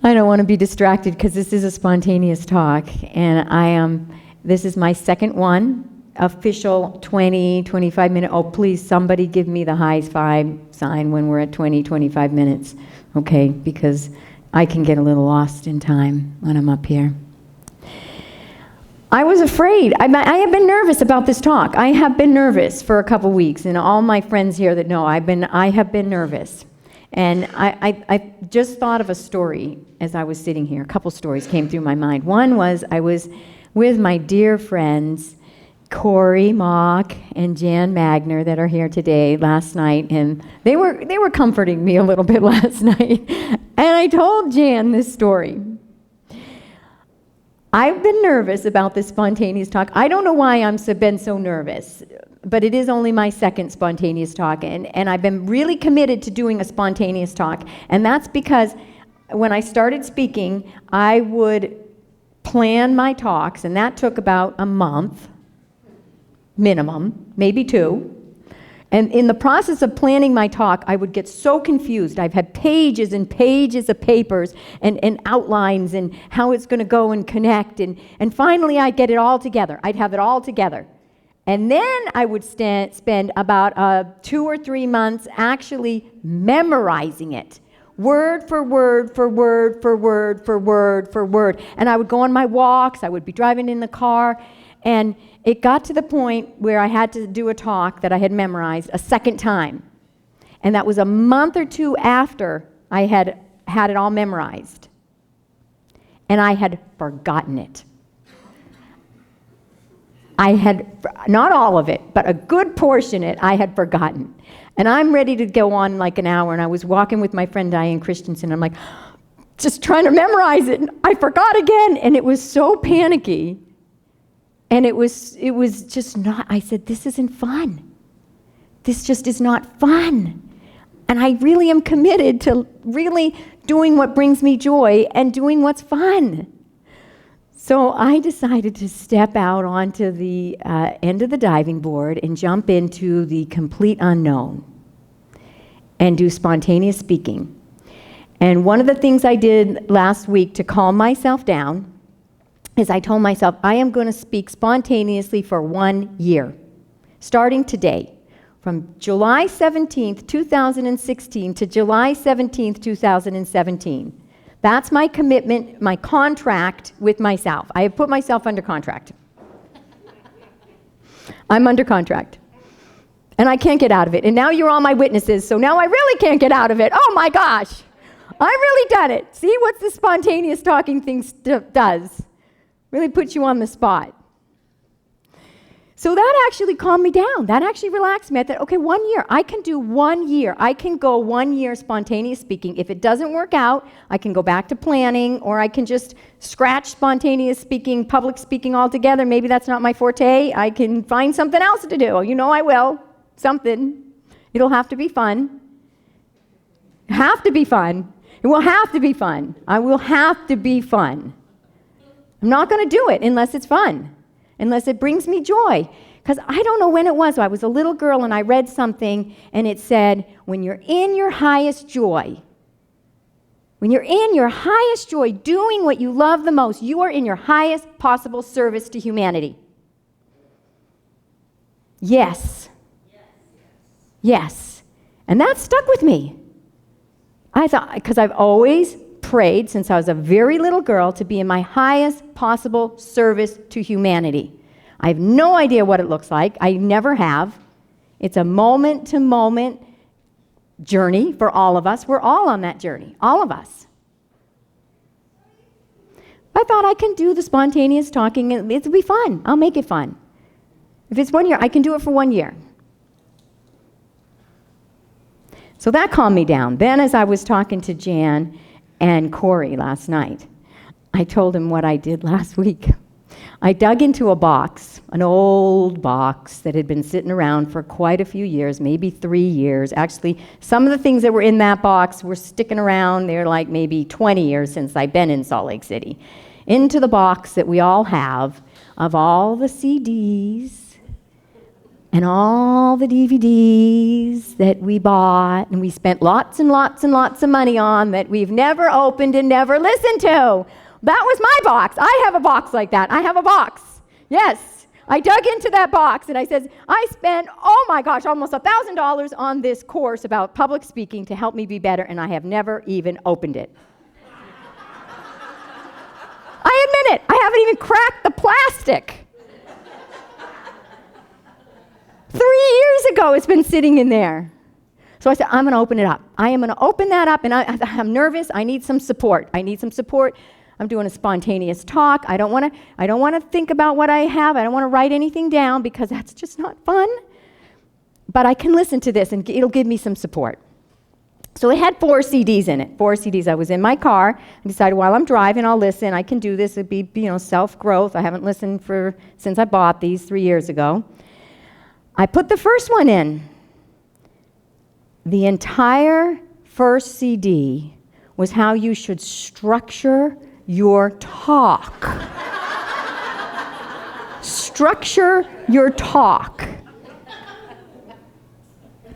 I don't want to be distracted because this is a spontaneous talk, and this is my second one, official 20, 25 minute. Oh, please, somebody give me the high five sign when we're at 20, 25 minutes, okay? Because I can get a little lost in time when I'm up here. I was afraid. I have been nervous about this talk. I have been nervous for a couple weeks, and all my friends here that know, I have been nervous. And I just thought of a story as I was sitting here. A couple stories came through my mind. One was I was with my dear friends, Corey Mock and Jan Magner, that are here today last night, and they were comforting me a little bit last night. And I told Jan this story. I've been nervous about this spontaneous talk. I don't know why I've been so nervous, but it is only my second spontaneous talk, and I've been really committed to doing a spontaneous talk. And that's because when I started speaking, I would plan my talks, and that took about a month, minimum, maybe 2. And in the process of planning my talk, I would get so confused. I've had pages and pages of papers and outlines and how it's going to go and connect. And finally, I'd get it all together. I'd have it all together. And then I would spend about 2 or 3 months actually memorizing it. Word for word for word for word for word for word. And I would go on my walks. I would be driving in the car. And it got to the point where I had to do a talk that I had memorized a second time. And that was a month or 2 after I had it all memorized. And I had forgotten it. I had, not all of it, but a good portion of it I had forgotten. And I'm ready to go on like an hour, and I was walking with my friend Diane Christensen. I'm like, just trying to memorize it, and I forgot again. And it was so panicky. And it was just not, I said, this isn't fun. This just is not fun. And I really am committed to really doing what brings me joy and doing what's fun. So I decided to step out onto the end of the diving board and jump into the complete unknown and do spontaneous speaking. And one of the things I did last week to calm myself down is I told myself, I am going to speak spontaneously for 1 year, starting today, from July 17th, 2016 to July 17th, 2017. That's my commitment, my contract with myself. I have put myself under contract. I'm under contract. And I can't get out of it. And now you're all my witnesses, so now I really can't get out of it. Oh my gosh. I've really done it. See what the spontaneous talking thing does? Really puts you on the spot. So that actually calmed me down. That actually relaxed me. I thought, okay, 1 year. I can do 1 year. I can go 1 year spontaneous speaking. If it doesn't work out, I can go back to planning, or I can just scratch spontaneous speaking, public speaking altogether. Maybe that's not my forte. I can find something else to do. You know I will. Something. It'll have to be fun. Have to be fun. It will have to be fun. I will have to be fun. I'm not going to do it unless it's fun, unless it brings me joy. Because I don't know when it was. I was a little girl and I read something and it said, when you're in your highest joy, doing what you love the most, you are in your highest possible service to humanity. Yes. Yes. And that stuck with me. I thought, because I've always prayed since I was a very little girl to be in my highest possible service to humanity. I have no idea what it looks like. I never have. It's a moment-to-moment journey for all of us. We're all on that journey, all of us. I thought I can do the spontaneous talking. It'll be fun. I'll make it fun. If it's 1 year, I can do it for 1 year. So that calmed me down. Then as I was talking to Jan and Corey last night, I told him what I did last week. I dug into a box, an old box that had been sitting around for quite a few years, maybe 3 years. Actually, some of the things that were in that box were sticking around. They're like maybe 20 years since I've been in Salt Lake City. Into the box that we all have of all the CDs and all the DVDs that we bought and we spent lots and lots and lots of money on that we've never opened and never listened to. That was my box. I have a box like that. I have a box. Yes. I dug into that box and I said, I spent, oh my gosh, almost $1,000 on this course about public speaking to help me be better, and I have never even opened it. I admit it. I haven't even cracked the plastic. 3 years ago, it's been sitting in there. So I said, I'm going to open it up. I am going to open that up, and I'm nervous. I need some support. I'm doing a spontaneous talk. I don't want to think about what I have. I don't want to write anything down because that's just not fun. But I can listen to this, and it'll give me some support. So it had 4 CDs in it. 4 CDs. I was in my car and decided while I'm driving, I'll listen. I can do this. It'd be, self-growth. I haven't listened since I bought these 3 years ago. I put the first one in. The entire first CD was how you should structure your talk. Structure your talk.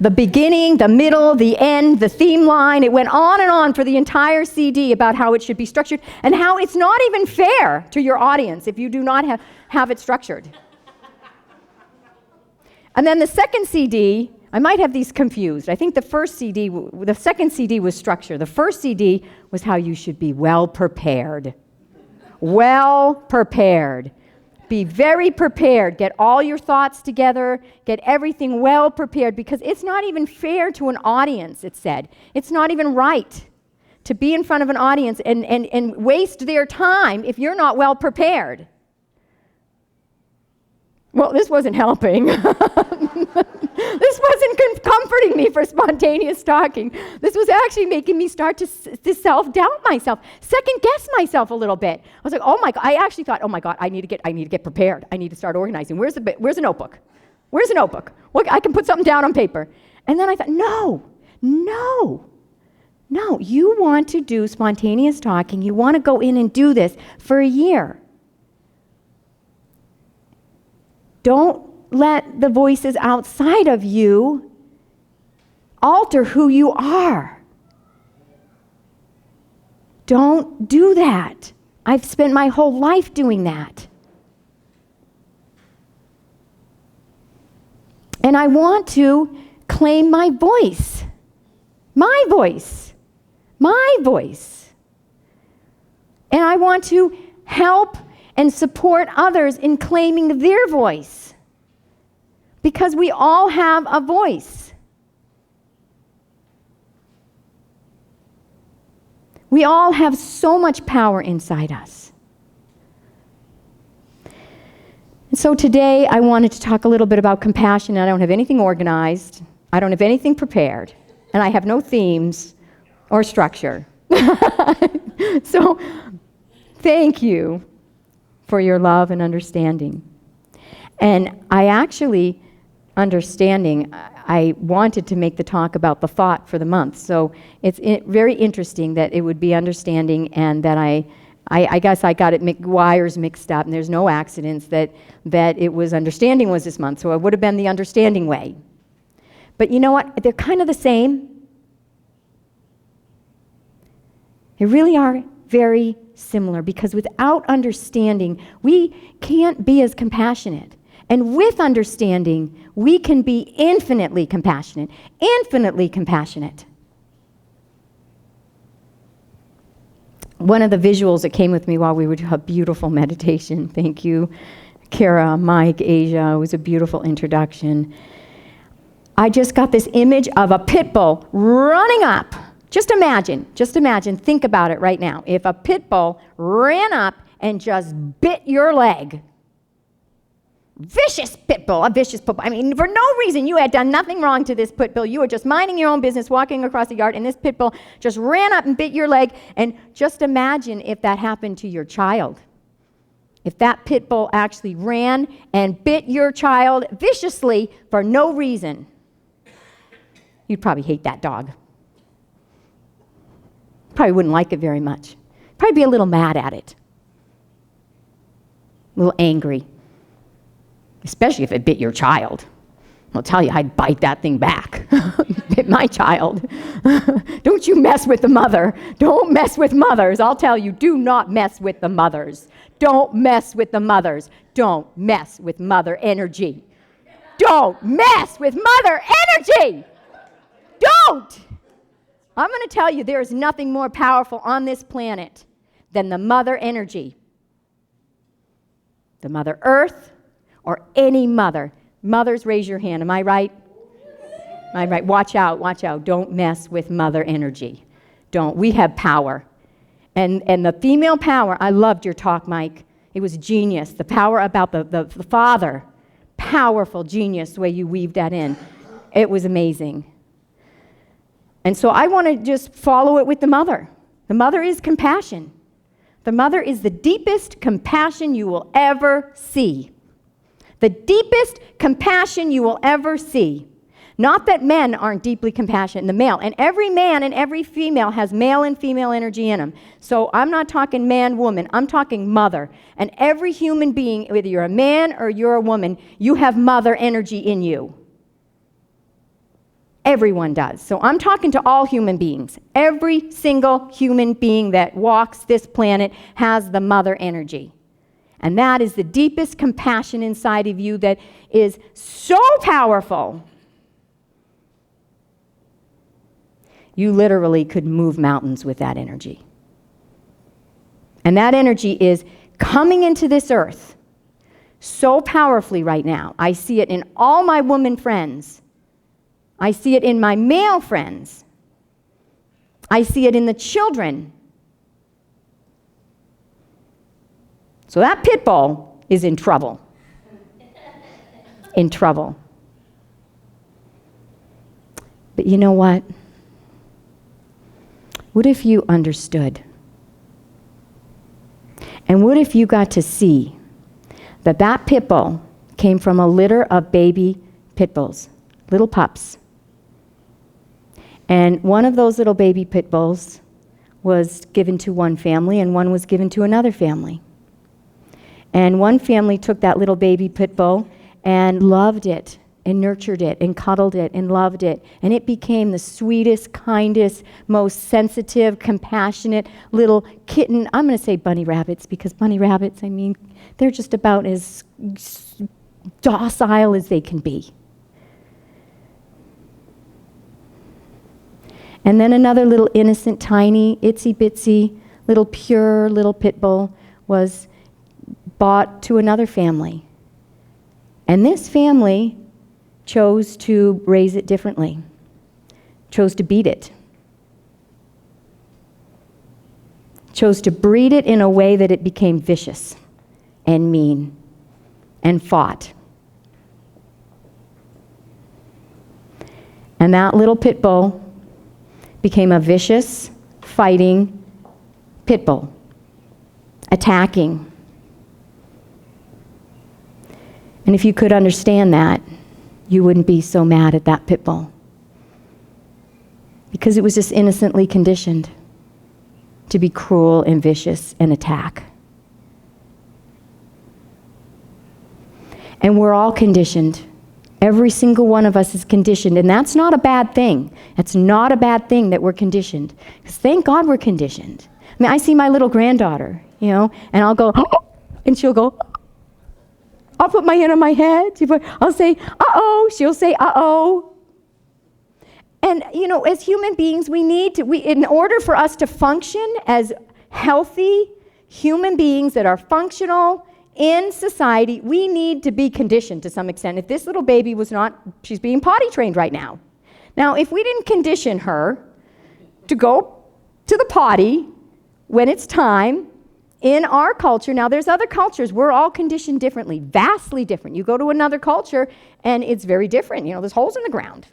The beginning, the middle, the end, the theme line, it went on and on for the entire CD about how it should be structured and how it's not even fair to your audience if you do not have it structured. And then the second CD, I might have these confused. I think the second CD was structure. The first CD was how you should be well prepared. Well prepared. Be very prepared. Get all your thoughts together. Get everything well prepared, because it's not even fair to an audience, it said. It's not even right to be in front of an audience and waste their time if you're not well prepared. Well, this wasn't helping. This wasn't comforting me for spontaneous talking. This was actually making me start to self-doubt myself, second-guess myself a little bit. I was like, oh my God, I actually thought, oh my God, I need to get prepared. I need to start organizing. Where's the notebook? Where's the notebook? Well, I can put something down on paper. And then I thought, no, you want to do spontaneous talking. You want to go in and do this for a year. Don't let the voices outside of you alter who you are. Don't do that. I've spent my whole life doing that. And I want to claim my voice. My voice. My voice. And I want to help and support others in claiming their voice. Because we all have a voice. We all have so much power inside us. And so today I wanted to talk a little bit about compassion. I don't have anything organized. I don't have anything prepared. And I have no themes or structure. So thank you for your love and understanding. And I wanted to make the talk about the thought for the month. So it's very interesting that it would be understanding, and that I guess I got wires mixed up, and there's no accidents that it was understanding was this month. So it would have been the understanding way. But you know what? They're kind of the same. They really are very similar, because without understanding, we can't be as compassionate. And with understanding, we can be infinitely compassionate. Infinitely compassionate. One of the visuals that came with me while we were doing a beautiful meditation, thank you, Kara, Mike, Asia, it was a beautiful introduction. I just got this image of a pit bull running up. Just imagine, think about it right now. If a pit bull ran up and just bit your leg. Vicious pit bull, a vicious pit bull. I mean, for no reason. You had done nothing wrong to this pit bull. You were just minding your own business, walking across the yard, and this pit bull just ran up and bit your leg. And just imagine if that happened to your child. If that pit bull actually ran and bit your child viciously for no reason. You'd probably hate that dog. Probably wouldn't like it very much. Probably be a little mad at it. A little angry. Especially if it bit your child. I'll tell you, I'd bite that thing back. Bit my child. Don't you mess with the mother. Don't mess with mothers. I'll tell you, do not mess with the mothers. Don't mess with the mothers. Don't mess with mother energy. Don't mess with mother energy. Don't. I'm going to tell you, there is nothing more powerful on this planet than the mother energy. The Mother Earth or any mother. Mothers, raise your hand. Am I right? Am I right? Watch out, watch out. Don't mess with mother energy. Don't. We have power. And the female power, I loved your talk, Mike. It was genius. The power about the father. Powerful genius, the way you weaved that in. It was amazing. And so I want to just follow it with the mother. The mother is compassion. The mother is the deepest compassion you will ever see. The deepest compassion you will ever see. Not that men aren't deeply compassionate, the male. And every man and every female has male and female energy in them. So I'm not talking man, woman. I'm talking mother. And every human being, whether you're a man or you're a woman, you have mother energy in you. Everyone does. So I'm talking to all human beings. Every single human being that walks this planet has the mother energy. And that is the deepest compassion inside of you that is so powerful. You literally could move mountains with that energy. And that energy is coming into this earth so powerfully right now. I see it in all my woman friends. I see it in my male friends. I see it in the children. So that pit bull is in trouble. In trouble. But you know what? What if you understood? And what if you got to see that that pit bull came from a litter of baby pit bulls, little pups. And one of those little baby pit bulls was given to one family and one was given to another family. And one family took that little baby pit bull and loved it and nurtured it and cuddled it and loved it. And it became the sweetest, kindest, most sensitive, compassionate little kitten. I'm going to say bunny rabbits because bunny rabbits, I mean, they're just about as docile as they can be. And then another little innocent, tiny, itsy-bitsy, little pure little pit bull was bought to another family. And this family chose to raise it differently, chose to beat it, chose to breed it in a way that it became vicious and mean and fought. And that little pit bull became a vicious, fighting pit bull, attacking. And if you could understand that, you wouldn't be so mad at that pit bull. Because it was just innocently conditioned to be cruel and vicious and attack. And we're all conditioned. Every single one of us is conditioned, and that's not a bad thing. It's not a bad thing that we're conditioned. Because thank God we're conditioned. I mean, I see my little granddaughter, and I'll go, oh, and she'll go, oh. I'll put my hand on my head. I'll say, uh-oh. She'll say, uh-oh. And, as human beings, in order for us to function as healthy human beings that are functional in society, we need to be conditioned to some extent. If this little baby she's being potty trained right now. Now, if we didn't condition her to go to the potty when it's time, in our culture, now there's other cultures, we're all conditioned differently, vastly different. You go to another culture and it's very different. There's holes in the ground.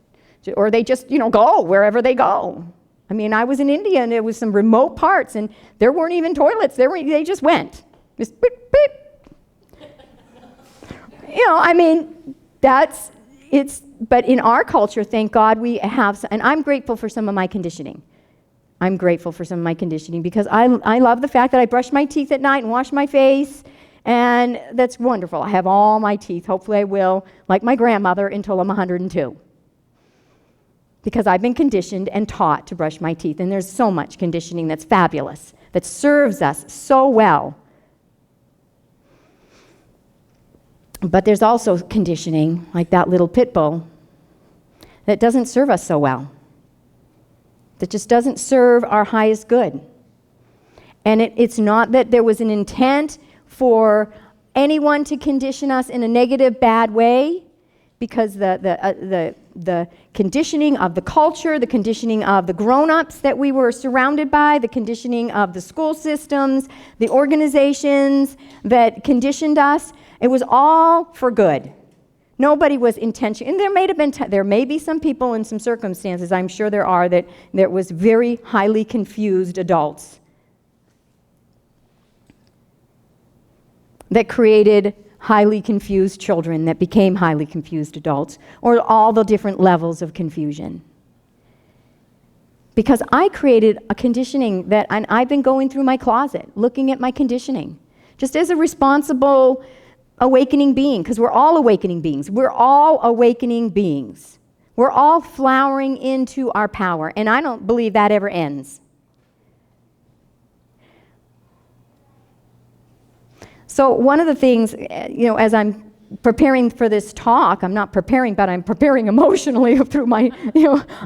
Or they just, go wherever they go. I mean, I was in India and there was some remote parts and there weren't even toilets. They just went. Just beep, beep. But in our culture, thank God we have, and I'm grateful for some of my conditioning. I'm grateful for some of my conditioning because I love the fact that I brush my teeth at night and wash my face And that's wonderful. I have all my teeth. Hopefully I will, like my grandmother, until I'm 102. Because I've been conditioned and taught to brush my teeth. And there's so much conditioning that's fabulous, that serves us so well. But there's also conditioning, like that little pit bull, that doesn't serve us so well. That just doesn't serve our highest good. And it's not that there was an intent for anyone to condition us in a negative, bad way, because the conditioning of the culture, the conditioning of the grown-ups that we were surrounded by, the conditioning of the school systems, the organizations that conditioned us, it was all for good. Nobody was intentional. And there may be some people in some circumstances, I'm sure there are, that there was very highly confused adults that created highly confused children that became highly confused adults, or all the different levels of confusion. Because I created a conditioning that, and I've been going through my closet, looking at my conditioning, just as a responsible awakening being, because we're all awakening beings. We're all awakening beings. We're all flowering into our power, and I don't believe that ever ends. So one of the things, as I'm preparing for this talk, I'm not preparing, but I'm preparing emotionally through my,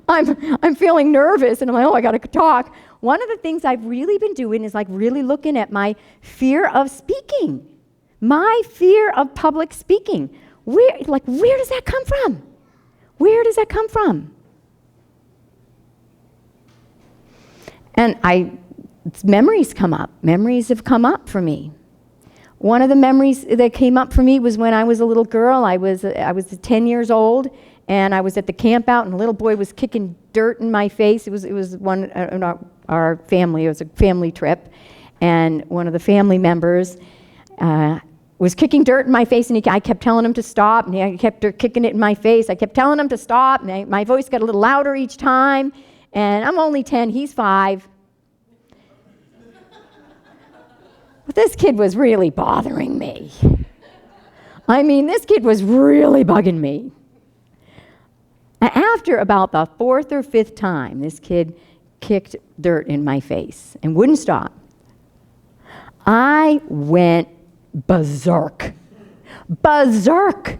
I'm feeling nervous, and I'm like, oh, I got to talk. One of the things I've really been doing is like really looking at my fear of speaking. My fear of public speaking. Where does that come from? Where does that come from? And memories come up. Memories have come up for me. One of the memories that came up for me was when I was a little girl. I was 10 years old, and I was at the camp out, and a little boy was kicking dirt in my face. It was one in our family. It was a family trip, and one of the family members was kicking dirt in my face, and I kept telling him to stop, and he kept kicking it in my face. I kept telling him to stop, and my voice got a little louder each time, and I'm only 10, he's 5. But this kid was really bothering me. I mean, this kid was really bugging me. And after about the 4th or 5th time, this kid kicked dirt in my face and wouldn't stop, I went berserk. Berserk.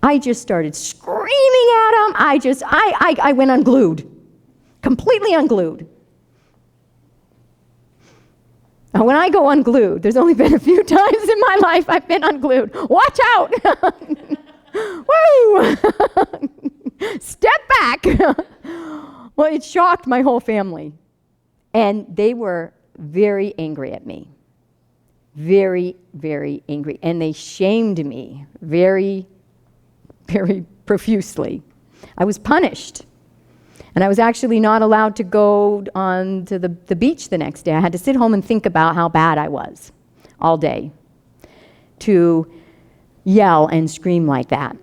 I just started screaming at him. I went unglued. Completely unglued. Now, when I go unglued, there's only been a few times in my life I've been unglued. Watch out! Woo! Step back! Well, it shocked my whole family. And they were very angry at me. Very, very angry. And they shamed me very, very profusely. I was punished. And I was actually not allowed to go on to the beach the next day. I had to sit home and think about how bad I was all day to yell and scream like that.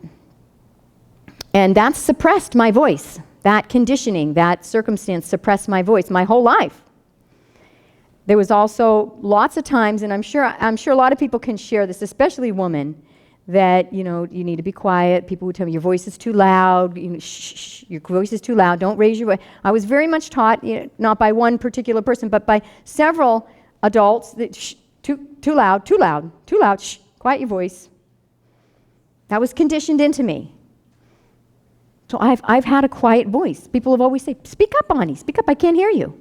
And that suppressed my voice. That conditioning, that circumstance suppressed my voice my whole life. There was also lots of times, and I'm sure a lot of people can share this, especially women, that, you need to be quiet. People would tell me, your voice is too loud. Shh, your voice is too loud. Don't raise your voice. I was very much taught, not by one particular person, but by several adults, that shh, too loud, shh, quiet your voice. That was conditioned into me. So I've had a quiet voice. People have always said, speak up, Bonnie, speak up, I can't hear you.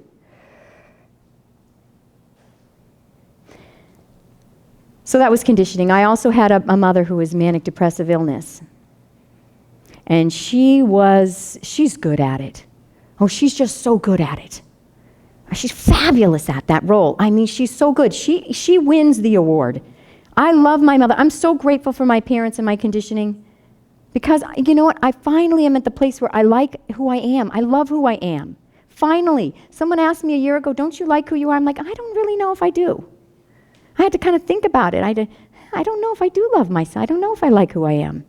So that was conditioning. I also had a mother who was manic depressive illness. And she's good at it. Oh, she's just so good at it. She's fabulous at that role. I mean, she's so good. She wins the award. I love my mother. I'm so grateful for my parents and my conditioning. Because, you know what? I finally am at the place where I like who I am. I love who I am. Finally. Someone asked me a year ago, don't you like who you are? I'm like, I don't really know if I do. I had to kind of think about it. I don't know if I do love myself. I don't know if I like who I am.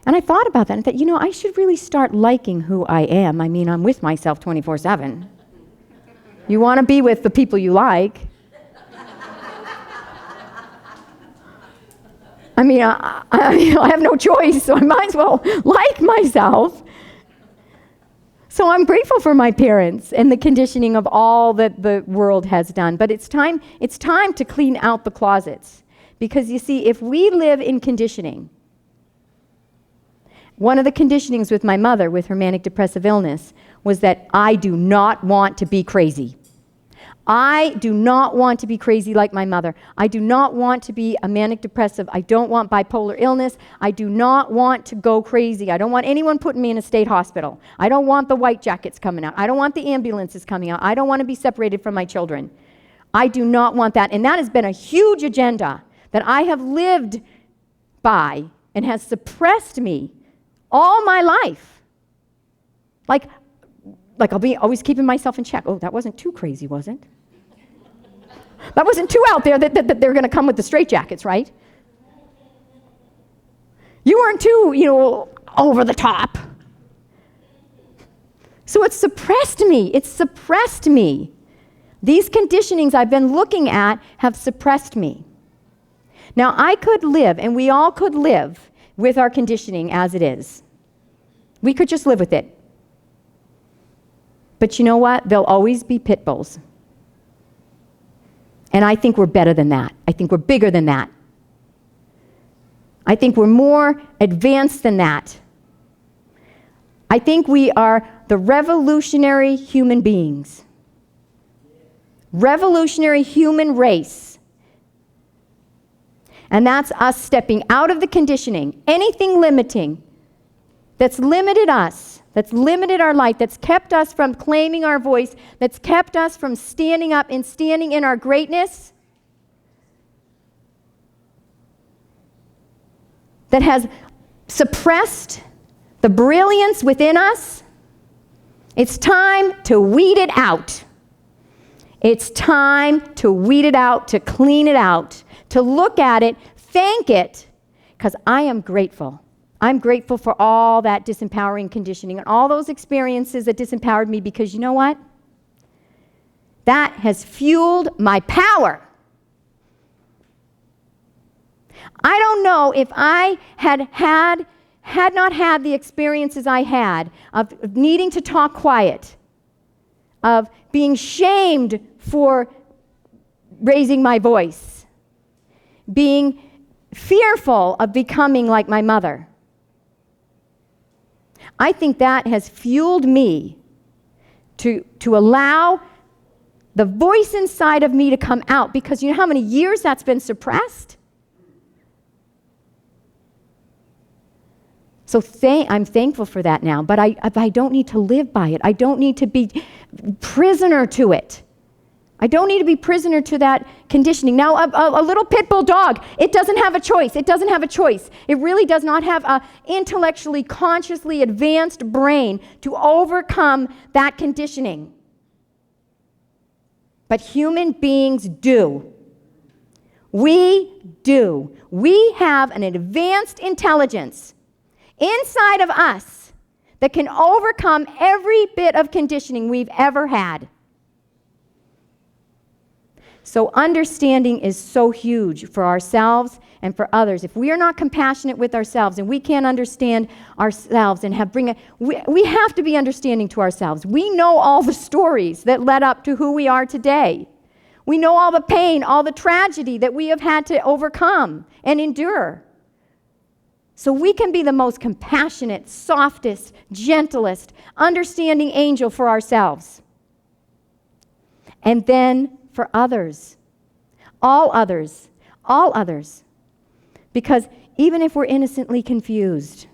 And I thought about that and thought, I should really start liking who I am. I mean, I'm with myself 24/7. You want to be with the people you like. I mean, I have no choice, so I might as well like myself. So I'm grateful for my parents and the conditioning of all that the world has done. But it's time to clean out the closets. Because you see, if we live in conditioning, one of the conditionings with my mother with her manic depressive illness was that I do not want to be crazy. I do not want to be crazy like my mother. I do not want to be a manic depressive. I don't want bipolar illness. I do not want to go crazy. I don't want anyone putting me in a state hospital. I don't want the white jackets coming out. I don't want the ambulances coming out. I don't want to be separated from my children. I do not want that. And that has been a huge agenda that I have lived by and has suppressed me all my life. Like I'll be always keeping myself in check. Oh, that wasn't too crazy, was it? That wasn't too out there that they're going to come with the straitjackets, right? You weren't too, over the top. So it's suppressed me. It's suppressed me. These conditionings I've been looking at have suppressed me. Now, I could live, and we all could live with our conditioning as it is. We could just live with it. But you know what? There'll always be pit bulls. And I think we're better than that. I think we're bigger than that. I think we're more advanced than that. I think we are the revolutionary human beings. Revolutionary human race. And that's us stepping out of the conditioning, anything limiting that's limited us, that's limited our life, that's kept us from claiming our voice, that's kept us from standing up and standing in our greatness, that has suppressed the brilliance within us. It's time to weed it out. It's time to weed it out, to clean it out, to look at it, thank it, because I am grateful. I'm grateful for all that disempowering conditioning and all those experiences that disempowered me, because you know what? That has fueled my power. I don't know if I had not had the experiences I had of needing to talk quiet, of being shamed for raising my voice, being fearful of becoming like my mother. I think that has fueled me to allow the voice inside of me to come out, because you know how many years that's been suppressed? So I'm thankful for that now, but I don't need to live by it. I don't need to be prisoner to it. I don't need to be prisoner to that conditioning. Now, a little pit bull dog, it doesn't have a choice. It doesn't have a choice. It really does not have an intellectually, consciously advanced brain to overcome that conditioning. But human beings do. We do. We have an advanced intelligence inside of us that can overcome every bit of conditioning we've ever had. So understanding is so huge for ourselves and for others. If we are not compassionate with ourselves and we can't understand ourselves and we have to be understanding to ourselves. We know all the stories that led up to who we are today. We know all the pain, all the tragedy that we have had to overcome and endure. So we can be the most compassionate, softest, gentlest, understanding angel for ourselves. And then for others, all others, all others. Because even if we're innocently confused,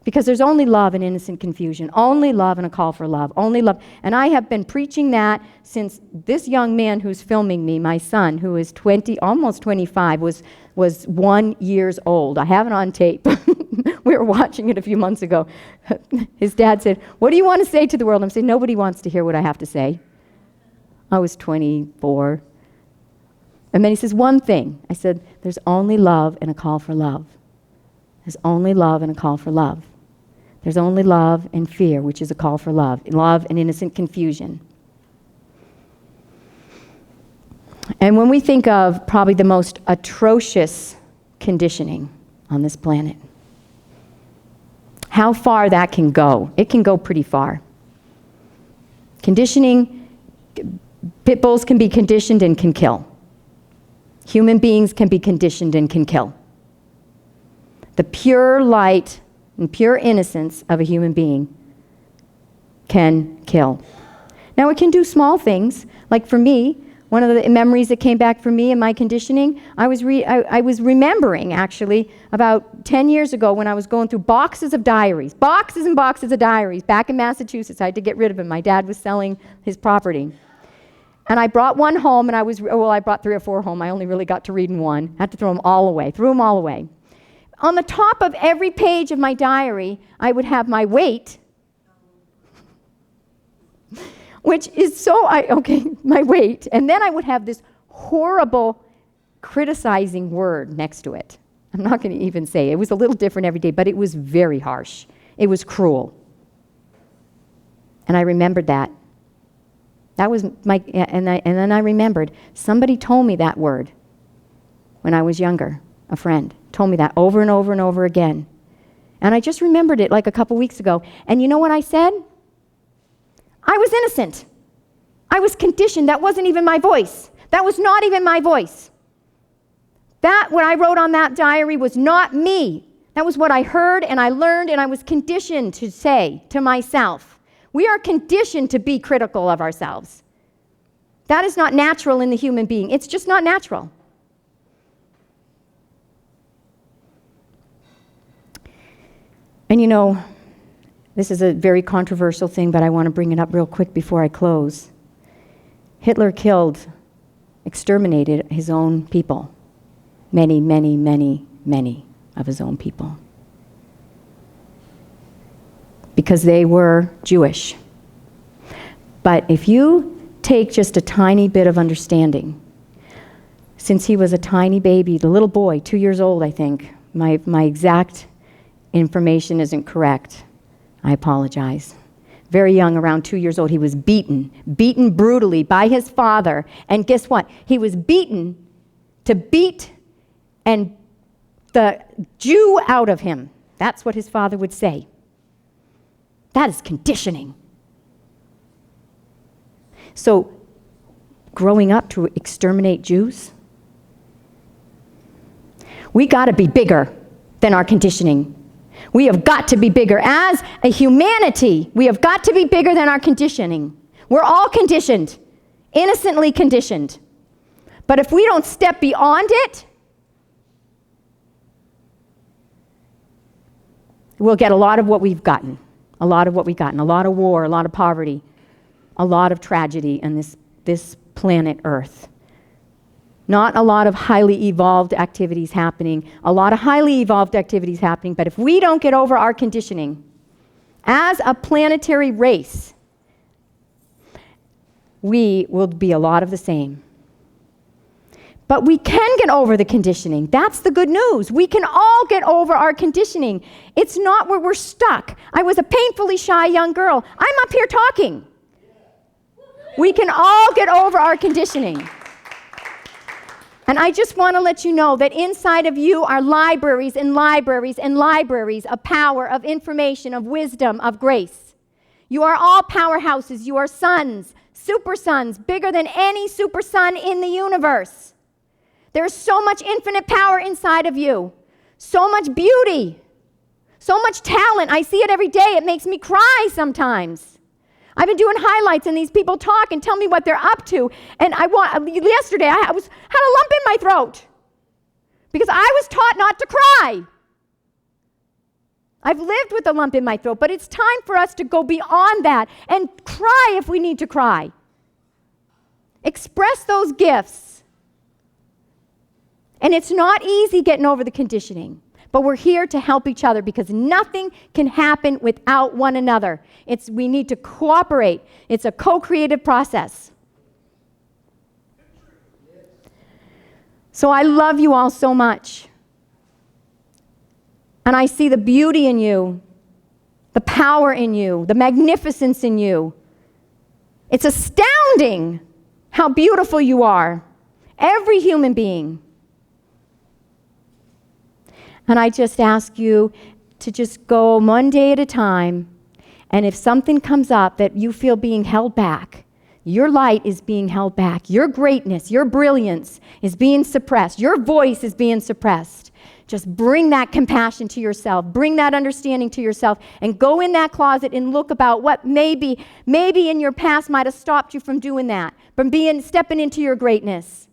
because there's only love and innocent confusion, only love and a call for love, only love. And I have been preaching that since this young man who's filming me, my son, who is 20, almost 25, was 1 year old. I have it on tape. We were watching it a few months ago. His dad said, "What do you want to say to the world?" I'm saying, "Nobody wants to hear what I have to say." I was 24. And then he says, "One thing." I said, "There's only love and a call for love. There's only love and a call for love. There's only love and fear, which is a call for love. Love and innocent confusion." And when we think of probably the most atrocious conditioning on this planet. How far that can go? It can go pretty far. Conditioning, pit bulls can be conditioned and can kill. Human beings can be conditioned and can kill. The pure light and pure innocence of a human being can kill. Now, it can do small things. Like for me, one of the memories that came back for me in my conditioning, I was remembering, actually, about 10 years ago when I was going through boxes of diaries, boxes and boxes of diaries back in Massachusetts. I had to get rid of them. My dad was selling his property. And I brought one home, and I brought 3 or 4 home. I only really got to read in one. I had to throw them all away. Threw them all away. On the top of every page of my diary, I would have my weight, which is my weight. And then I would have this horrible criticizing word next to it. I'm not going to even say it. It was a little different every day, but it was very harsh. It was cruel. And I remembered that. That was and then I remembered somebody told me that word when I was younger. A friend told me that over and over and over again. And I just remembered it like a couple weeks ago. And you know what I said? I was innocent. I was conditioned. That wasn't even my voice. That was not even my voice. That, what I wrote on that diary, was not me. That was what I heard and I learned, and I was conditioned to say to myself. We are conditioned to be critical of ourselves. That is not natural in the human being. It's just not natural. And you know, this is a very controversial thing, but I want to bring it up real quick before I close. Hitler exterminated his own people. Many, many, many, many of his own people. Because they were Jewish. But if you take just a tiny bit of understanding, since he was a tiny baby, the little boy, 2 years old, I think, my exact information isn't correct. I apologize. Very young, around 2 years old, he was beaten brutally by his father. And guess what? He was beaten to beat and the Jew out of him. That's what his father would say. That is conditioning. So, growing up to exterminate Jews, we got to be bigger than our conditioning. We have got to be bigger. As a humanity, we have got to be bigger than our conditioning. We're all conditioned, innocently conditioned. But if we don't step beyond it, we'll get a lot of what we've gotten. A lot of what we've gotten. A lot of war, a lot of poverty, a lot of tragedy in this planet Earth. Not a lot of highly evolved activities happening. A lot of highly evolved activities happening. But if we don't get over our conditioning as a planetary race, we will be a lot of the same. But we can get over the conditioning. That's the good news. We can all get over our conditioning. It's not where we're stuck. I was a painfully shy young girl. I'm up here talking. We can all get over our conditioning. And I just want to let you know that inside of you are libraries and libraries and libraries of power, of information, of wisdom, of grace. You are all powerhouses. You are suns, super suns, bigger than any super sun in the universe. There's so much infinite power inside of you, so much beauty, so much talent. I see it every day. It makes me cry sometimes. I've been doing highlights, and these people talk and tell me what they're up to. And yesterday I had a lump in my throat because I was taught not to cry. I've lived with a lump in my throat, but it's time for us to go beyond that and cry if we need to cry. Express those gifts. And it's not easy getting over the conditioning. But we're here to help each other because nothing can happen without one another. We need to cooperate. It's a co-creative process. So I love you all so much. And I see the beauty in you, the power in you, the magnificence in you. It's astounding how beautiful you are. Every human being. And I just ask you to just go one day at a time, and if something comes up that you feel being held back, your light is being held back, your greatness, your brilliance is being suppressed, your voice is being suppressed, just bring that compassion to yourself, bring that understanding to yourself, and go in that closet and look about what maybe in your past might have stopped you from doing that, from stepping into your greatness.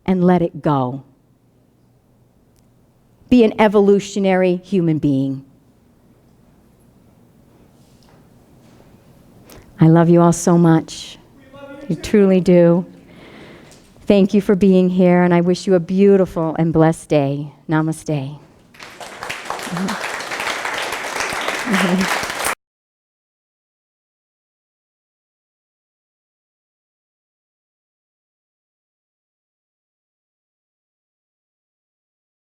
And let it go. Be an evolutionary human being. I love you all so much. You truly do. Thank you for being here, and I wish you a beautiful and blessed day. Namaste.